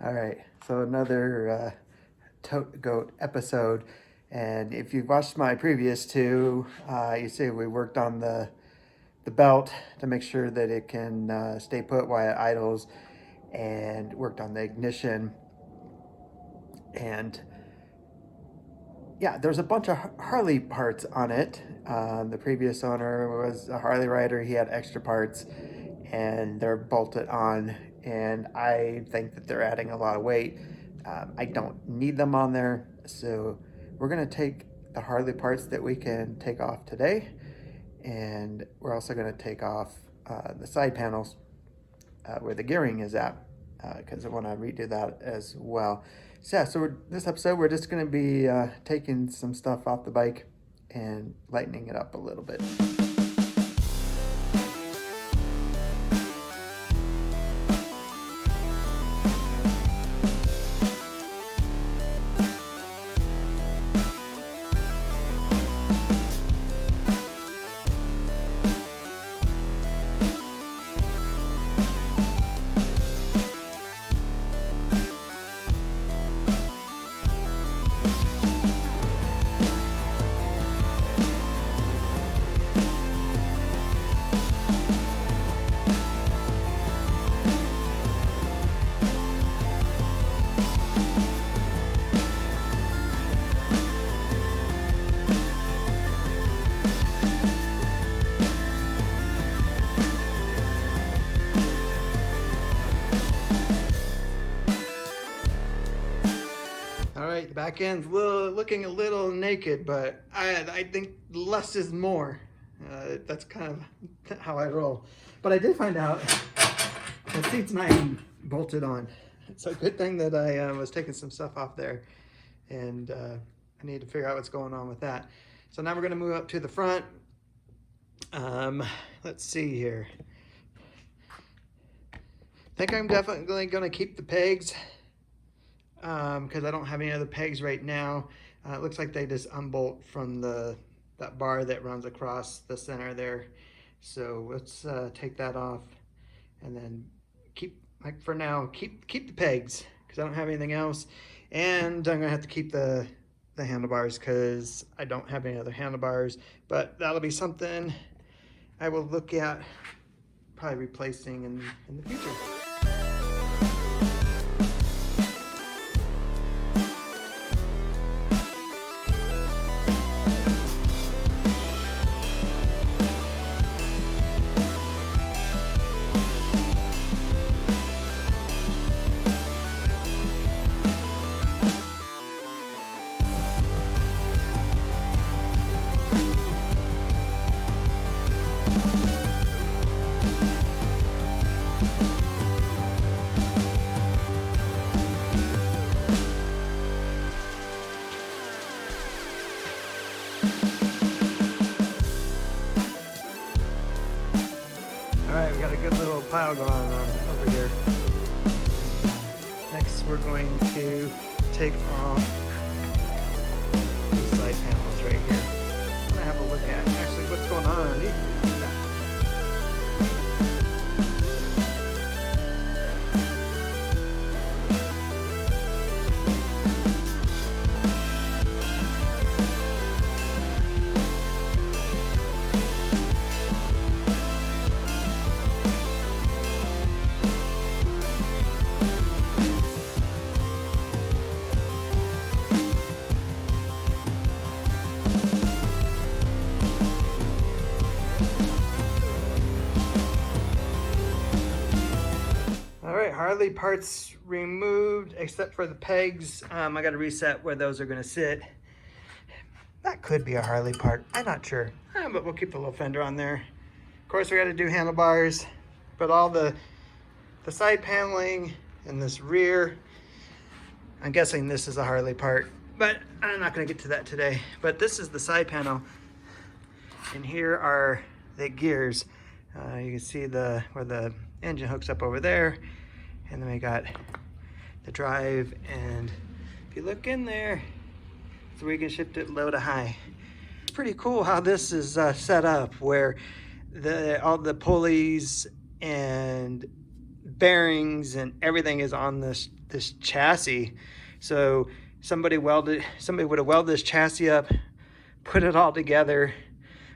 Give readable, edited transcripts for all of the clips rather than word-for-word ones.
All right, so another Tote Gote episode, and if you've watched my previous two, you see we worked on the belt to make sure that it can stay put while it idles, and worked on the ignition. And yeah, there's a bunch of Harley parts on it. The previous owner was a Harley rider. He had extra parts, and they're bolted on. And I think that they're adding a lot of weight. I don't need them on there, so we're gonna take the Harley parts that we can take off today, and we're also gonna take off the side panels where the gearing is at, because I want to redo that as well. So yeah, so this episode we're just going to be taking some stuff off the bike and lightening it up a little bit. All right, the back end's looking a little naked, but I think less is more. That's kind of how I roll. But I did find out the seat's not even bolted on. It's a good thing that I was taking some stuff off there, and I need to figure out what's going on with that. So now we're gonna move up to the front. Let's see here. I think I'm definitely gonna keep the pegs, because I don't have any other pegs right now. It looks like they just unbolt from that bar that runs across the center there. So let's take that off, and then keep, like for now, keep the pegs because I don't have anything else. And I'm gonna have to keep the handlebars because I don't have any other handlebars, but that'll be something I will look at probably replacing in the future. All right, we got a good little pile going on over here. Next, we're going to take off these side panels right here. I'm gonna have a look at actually what's going on underneath. Harley parts removed except for the pegs. I got to reset where those are going to sit. That could be a Harley part. I'm not sure, but we'll keep the little fender on there. Of course, we got to do handlebars, but all the side paneling and this rear, I'm guessing this is a Harley part, but I'm not going to get to that today. But this is the side panel, and here are the gears. You can see where the engine hooks up over there. And then we got the drive, and if you look in there, so we can shift it low to high. It's pretty cool how this is set up, where all the pulleys and bearings and everything is on this this chassis. So somebody would have welded this chassis up, put it all together,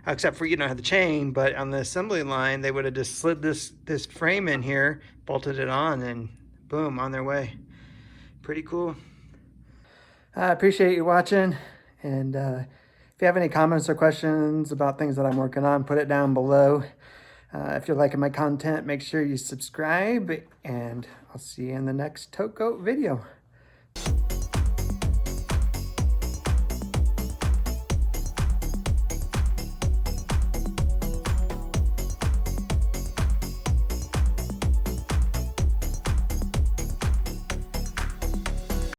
except for, you know, the chain, but on the assembly line, they would have just slid this frame in here, bolted it on, and boom, on their way. Pretty cool. I appreciate you watching, and if you have any comments or questions about things that I'm working on, put it down below. If you're liking my content, make sure you subscribe, and I'll see you in the next Tote Gote video.